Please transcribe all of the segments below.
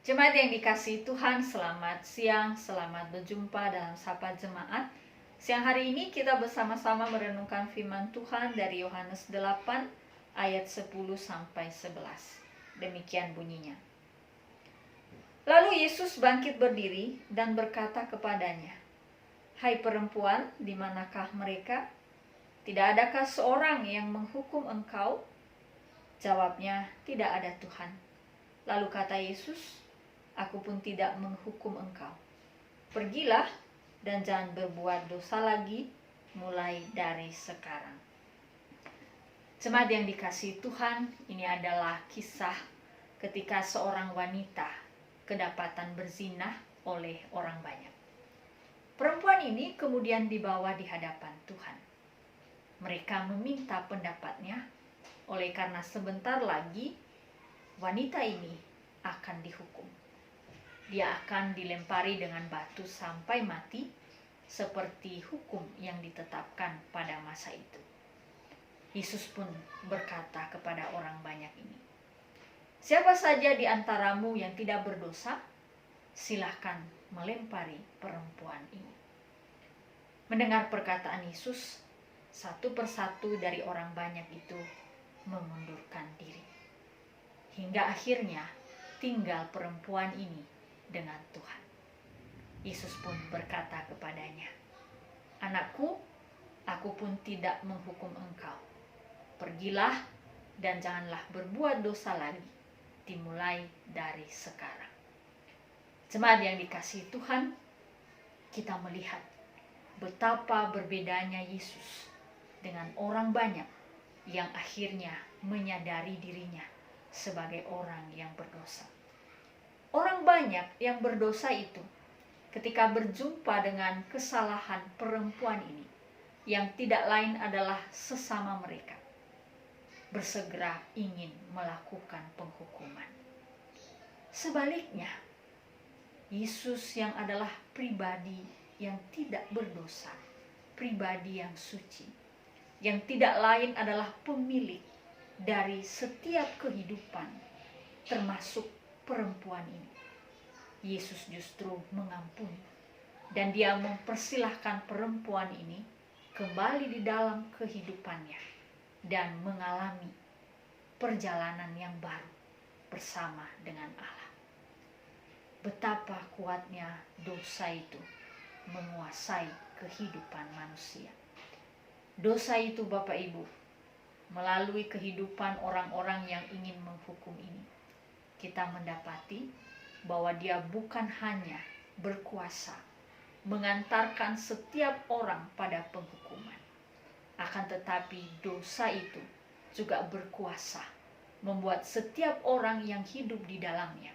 Jemaat yang dikasihi Tuhan, selamat siang, selamat berjumpa dalam Sapa Jemaat. Siang hari ini kita bersama-sama merenungkan firman Tuhan dari Yohanes 8 ayat 10 sampai 11. Demikian bunyinya. Lalu Yesus bangkit berdiri dan berkata kepadanya, "Hai perempuan, di manakah mereka? Tidak adakah seorang yang menghukum engkau?" Jawabnya, "Tidak ada Tuhan." Lalu kata Yesus, "Aku pun tidak menghukum engkau. Pergilah dan jangan berbuat dosa lagi mulai dari sekarang." Jemaat yang dikasihi Tuhan, ini adalah kisah ketika seorang wanita kedapatan berzinah oleh orang banyak. Perempuan ini kemudian dibawa di hadapan Tuhan. Mereka meminta pendapatnya, oleh karena sebentar lagi wanita ini akan dihukum. Dia akan dilempari dengan batu sampai mati, seperti hukum yang ditetapkan pada masa itu. Yesus pun berkata kepada orang banyak ini, "Siapa saja di antaramu yang tidak berdosa, silahkan melempari perempuan ini." Mendengar perkataan Yesus, satu persatu dari orang banyak itu mengundurkan diri. Hingga akhirnya tinggal perempuan ini dengan Tuhan. Yesus pun berkata kepadanya, "Anakku, aku pun tidak menghukum engkau. Pergilah dan janganlah berbuat dosa lagi, dimulai dari sekarang." Jemaat yang dikasihi Tuhan, kita melihat betapa berbedanya Yesus dengan orang banyak yang akhirnya menyadari dirinya sebagai orang yang berdosa. Orang banyak yang berdosa itu ketika berjumpa dengan kesalahan perempuan ini, yang tidak lain adalah sesama mereka, bersegera ingin melakukan penghukuman. Sebaliknya, Yesus yang adalah pribadi yang tidak berdosa, pribadi yang suci, yang tidak lain adalah pemilik dari setiap kehidupan, termasuk perempuan ini. Yesus justru mengampuni, dan dia mempersilahkan perempuan ini kembali di dalam kehidupannya dan mengalami perjalanan yang baru bersama dengan Allah. Betapa kuatnya dosa itu menguasai kehidupan manusia. Dosa itu, Bapak Ibu, melalui kehidupan orang-orang yang ingin menghukum ini, kita mendapati bahwa dia bukan hanya berkuasa mengantarkan setiap orang pada penghukuman, akan tetapi dosa itu juga berkuasa membuat setiap orang yang hidup di dalamnya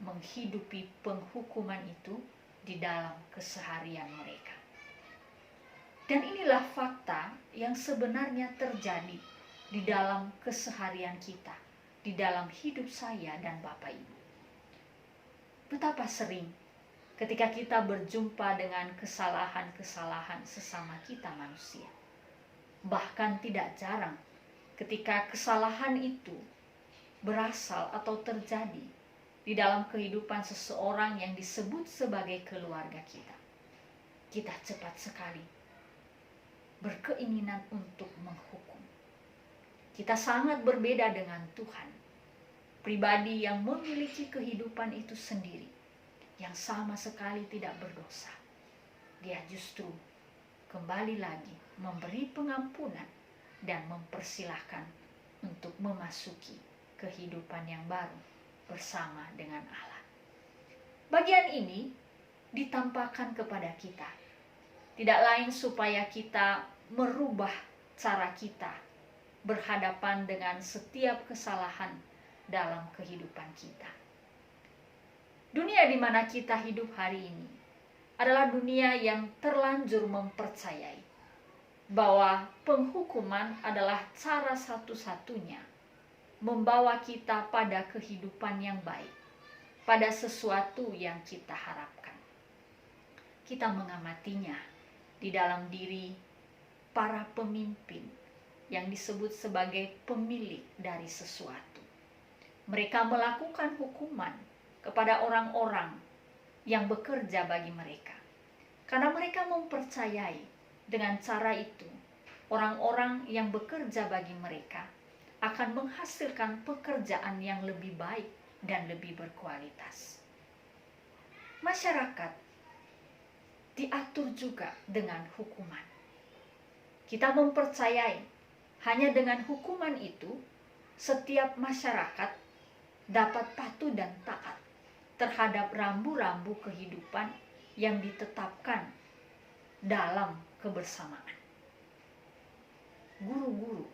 menghidupi penghukuman itu di dalam keseharian mereka. Dan inilah fakta yang sebenarnya terjadi di dalam keseharian kita, di dalam hidup saya dan Bapak Ibu. Betapa sering ketika kita berjumpa dengan kesalahan-kesalahan sesama kita manusia. Bahkan tidak jarang ketika kesalahan itu berasal atau terjadi di dalam kehidupan seseorang yang disebut sebagai keluarga kita. Kita cepat sekali berkeinginan untuk menghukum. Kita sangat berbeda dengan Tuhan, pribadi yang memiliki kehidupan itu sendiri, yang sama sekali tidak berdosa. Dia justru kembali lagi memberi pengampunan dan mempersilahkan untuk memasuki kehidupan yang baru bersama dengan Allah. Bagian ini ditampakkan kepada kita, tidak lain supaya kita merubah cara kita berhadapan dengan setiap kesalahan dalam kehidupan kita. Dunia di mana kita hidup hari ini adalah dunia yang terlanjur mempercayai bahwa penghukuman adalah cara satu-satunya membawa kita pada kehidupan yang baik, pada sesuatu yang kita harapkan. Kita mengamatinya di dalam diri para pemimpin yang disebut sebagai pemilik dari sesuatu. Mereka melakukan hukuman kepada orang-orang yang bekerja bagi mereka. Karena mereka mempercayai dengan cara itu, orang-orang yang bekerja bagi mereka akan menghasilkan pekerjaan yang lebih baik dan lebih berkualitas. Masyarakat diatur juga dengan hukuman. Kita mempercayai hanya dengan hukuman itu, setiap masyarakat dapat patuh dan taat terhadap rambu-rambu kehidupan yang ditetapkan dalam kebersamaan. Guru-guru,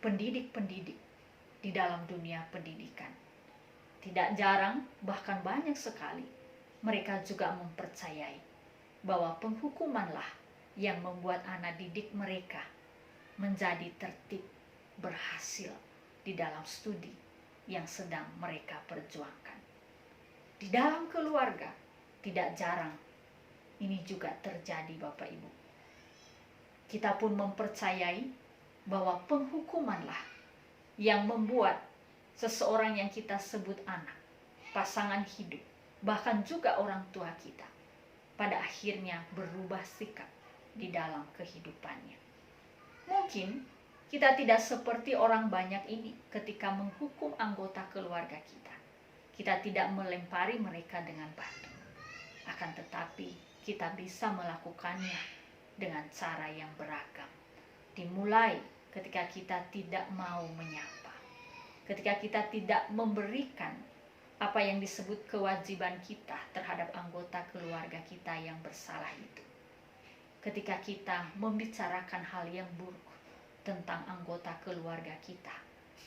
pendidik-pendidik di dalam dunia pendidikan, tidak jarang, bahkan banyak sekali, mereka juga mempercayai bahwa penghukumanlah yang membuat anak didik mereka menjadi tertib, berhasil di dalam studi yang sedang mereka perjuangkan. Di dalam keluarga, tidak jarang ini juga terjadi, Bapak Ibu. Kita pun mempercayai bahwa penghukumanlah yang membuat seseorang yang kita sebut anak, pasangan hidup, bahkan juga orang tua kita, pada akhirnya berubah sikap di dalam kehidupannya. Mungkin kita tidak seperti orang banyak ini ketika menghukum anggota keluarga kita. Kita tidak melempari mereka dengan batu. Akan tetapi kita bisa melakukannya dengan cara yang beragam. Dimulai ketika kita tidak mau menyapa. Ketika kita tidak memberikan apa yang disebut kewajiban kita terhadap anggota keluarga kita yang bersalah itu. Ketika kita membicarakan hal yang buruk tentang anggota keluarga kita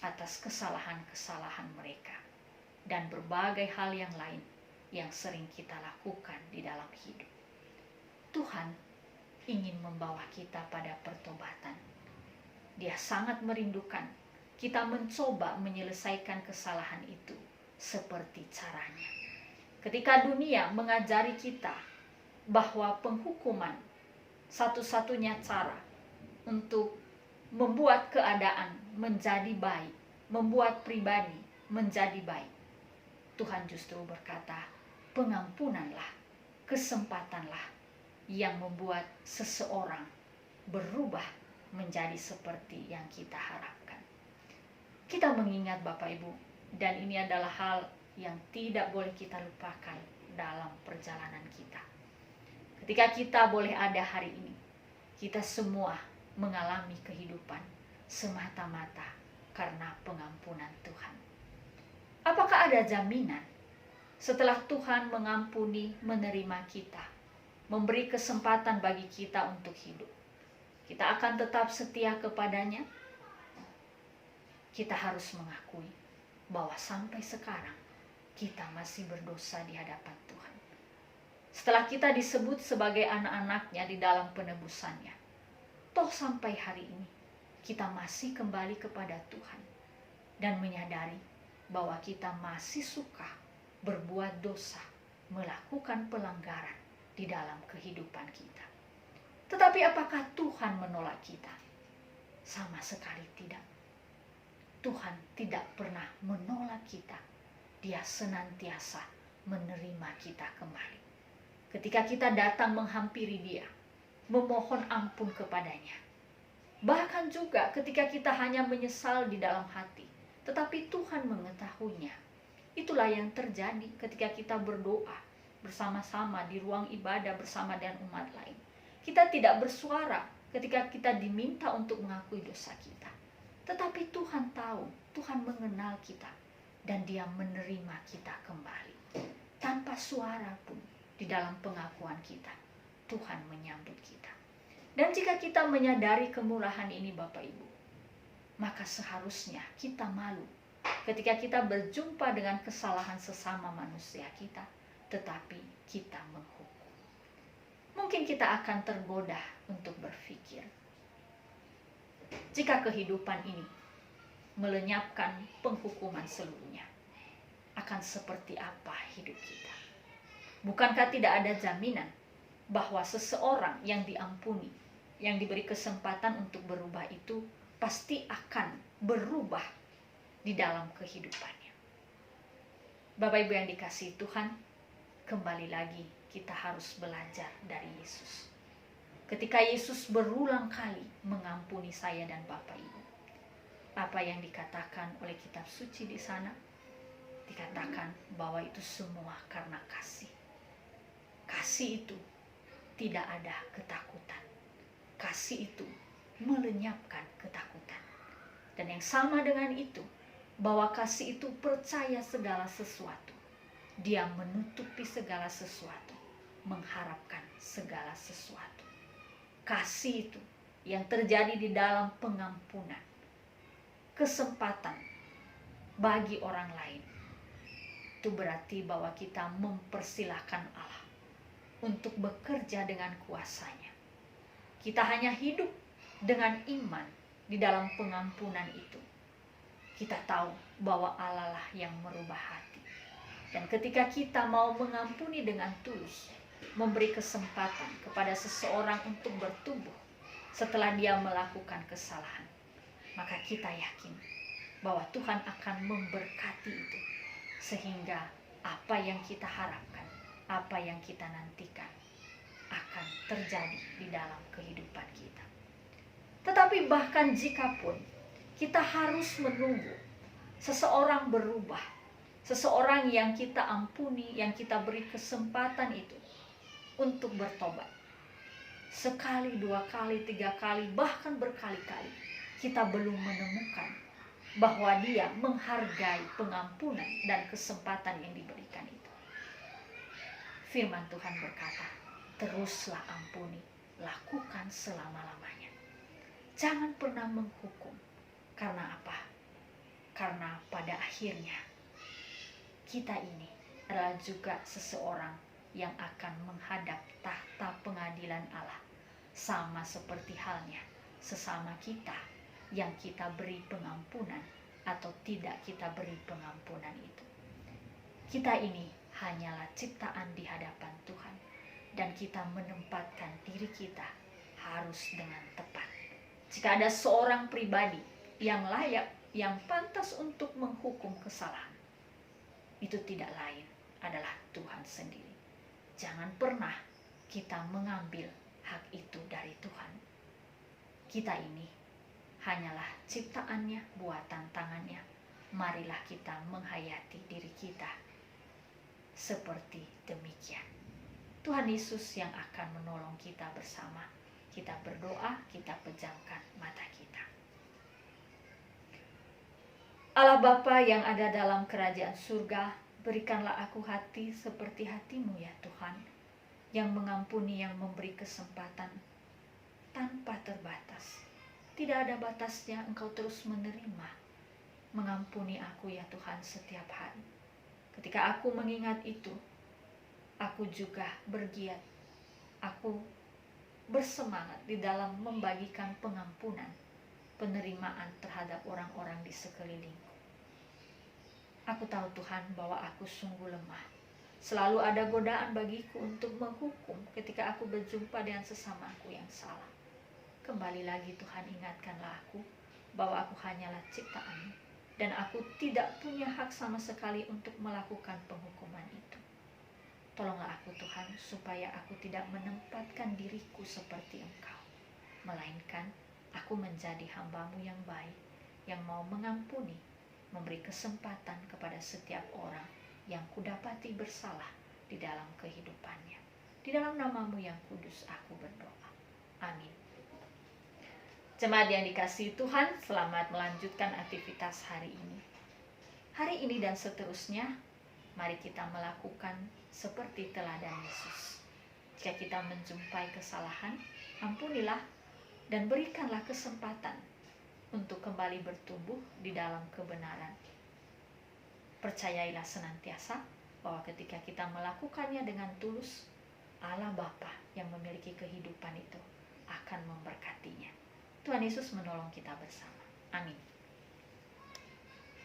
atas kesalahan-kesalahan mereka dan berbagai hal yang lain yang sering kita lakukan di dalam hidup. Tuhan ingin membawa kita pada pertobatan. Dia sangat merindukan kita mencoba menyelesaikan kesalahan itu seperti caranya. Ketika dunia mengajari kita bahwa penghukuman satu-satunya cara untuk membuat keadaan menjadi baik, membuat pribadi menjadi baik, Tuhan justru berkata, pengampunanlah, kesempatanlah yang membuat seseorang berubah menjadi seperti yang kita harapkan. Kita mengingat Bapak Ibu, dan ini adalah hal yang tidak boleh kita lupakan dalam perjalanan kita. Ketika kita boleh ada hari ini, kita semua mengalami kehidupan semata-mata karena pengampunan Tuhan. Apakah ada jaminan setelah Tuhan mengampuni, menerima kita, memberi kesempatan bagi kita untuk hidup, kita akan tetap setia kepadanya? Kita harus mengakui bahwa sampai sekarang kita masih berdosa di hadapan Tuhan. Setelah kita disebut sebagai anak-anaknya di dalam penebusannya, toh sampai hari ini kita masih kembali kepada Tuhan dan menyadari bahwa kita masih suka berbuat dosa, melakukan pelanggaran di dalam kehidupan kita. Tetapi apakah Tuhan menolak kita? Sama sekali tidak. Tuhan tidak pernah menolak kita. Dia senantiasa menerima kita kembali. Ketika kita datang menghampiri Dia, memohon ampun kepadanya. Bahkan juga ketika kita hanya menyesal di dalam hati, tetapi Tuhan mengetahuinya. Itulah yang terjadi ketika kita berdoa bersama-sama di ruang ibadah bersama dengan umat lain. Kita tidak bersuara ketika kita diminta untuk mengakui dosa kita. Tetapi Tuhan tahu, Tuhan mengenal kita, dan Dia menerima kita kembali. Tanpa suara pun di dalam pengakuan kita, Tuhan menyambut kita. Dan jika kita menyadari kemurahan ini Bapak Ibu, maka seharusnya kita malu ketika kita berjumpa dengan kesalahan sesama manusia kita, tetapi kita menghukum. Mungkin kita akan tergoda untuk berpikir, jika kehidupan ini melenyapkan penghukuman seluruhnya, akan seperti apa hidup kita? Bukankah tidak ada jaminan bahwa seseorang yang diampuni, yang diberi kesempatan untuk berubah itu pasti akan berubah di dalam kehidupannya? Bapak Ibu yang dikasihi Tuhan, kembali lagi kita harus belajar dari Yesus. Ketika Yesus berulang kali mengampuni saya dan Bapak Ibu, apa yang dikatakan oleh kitab suci di sana? Dikatakan bahwa itu semua karena kasih. Kasih itu tidak ada ketakutan. Kasih itu melenyapkan ketakutan. Dan yang sama dengan itu, bahwa kasih itu percaya segala sesuatu. Dia menutupi segala sesuatu, mengharapkan segala sesuatu. Kasih itu yang terjadi di dalam pengampunan, kesempatan bagi orang lain. Itu berarti bahwa kita mempersilahkan Allah untuk bekerja dengan kuasanya. Kita hanya hidup dengan iman di dalam pengampunan itu. Kita tahu bahwa Allah lah yang merubah hati. Dan ketika kita mau mengampuni dengan tulus, memberi kesempatan kepada seseorang untuk bertumbuh setelah dia melakukan kesalahan, maka kita yakin bahwa Tuhan akan memberkati itu, sehingga apa yang kita harapkan, apa yang kita nantikan akan terjadi di dalam kehidupan kita. Tetapi bahkan jikapun kita harus menunggu seseorang berubah, seseorang yang kita ampuni, yang kita beri kesempatan itu untuk bertobat, sekali, 2 kali, 3 kali, bahkan berkali-kali, kita belum menemukan bahwa dia menghargai pengampunan dan kesempatan yang diberikan itu. Firman Tuhan berkata, teruslah ampuni, lakukan selama-lamanya. Jangan pernah menghukum. Karena apa? Karena pada akhirnya kita ini adalah juga seseorang yang akan menghadap tahta pengadilan Allah, sama seperti halnya sesama kita yang kita beri pengampunan atau tidak kita beri pengampunan itu. Kita ini hanyalah ciptaan di hadapan Tuhan, dan kita menempatkan diri kita harus dengan tepat. Jika ada seorang pribadi yang layak, yang pantas untuk menghukum kesalahan, itu tidak lain adalah Tuhan sendiri. Jangan pernah kita mengambil hak itu dari Tuhan. Kita ini hanyalah ciptaannya, buatan tangannya. Marilah kita menghayati diri kita seperti demikian. Tuhan Yesus yang akan menolong kita bersama. Kita berdoa, kita pejamkan mata kita. Allah Bapa yang ada dalam kerajaan surga, berikanlah aku hati seperti hati-Mu ya Tuhan, yang mengampuni, yang memberi kesempatan tanpa terbatas. Tidak ada batasnya, Engkau terus menerima, mengampuni aku ya Tuhan setiap hari. Ketika aku mengingat itu, aku juga bergiat, aku bersemangat di dalam membagikan pengampunan, penerimaan terhadap orang-orang di sekelilingku. Aku tahu Tuhan bahwa aku sungguh lemah. Selalu ada godaan bagiku untuk menghukum ketika aku berjumpa dengan sesamaku yang salah. Kembali lagi Tuhan, ingatkanlah aku bahwa aku hanyalah ciptaan, dan aku tidak punya hak sama sekali untuk melakukan penghukuman itu. Tolonglah aku Tuhan, supaya aku tidak menempatkan diriku seperti Engkau, melainkan aku menjadi hamba-Mu yang baik, yang mau mengampuni, memberi kesempatan kepada setiap orang yang kudapati bersalah di dalam kehidupannya. Di dalam nama-Mu yang kudus aku berdoa. Amin. Jemaat yang dikasihi Tuhan, selamat melanjutkan aktivitas hari ini. Hari ini dan seterusnya, mari kita melakukan seperti teladan Yesus. Jika kita menjumpai kesalahan, ampunilah dan berikanlah kesempatan untuk kembali bertumbuh di dalam kebenaran. Percayailah senantiasa bahwa ketika kita melakukannya dengan tulus, Allah Bapa yang memiliki kehidupan itu akan memberkatinya. Tuhan Yesus menolong kita bersama. Amin.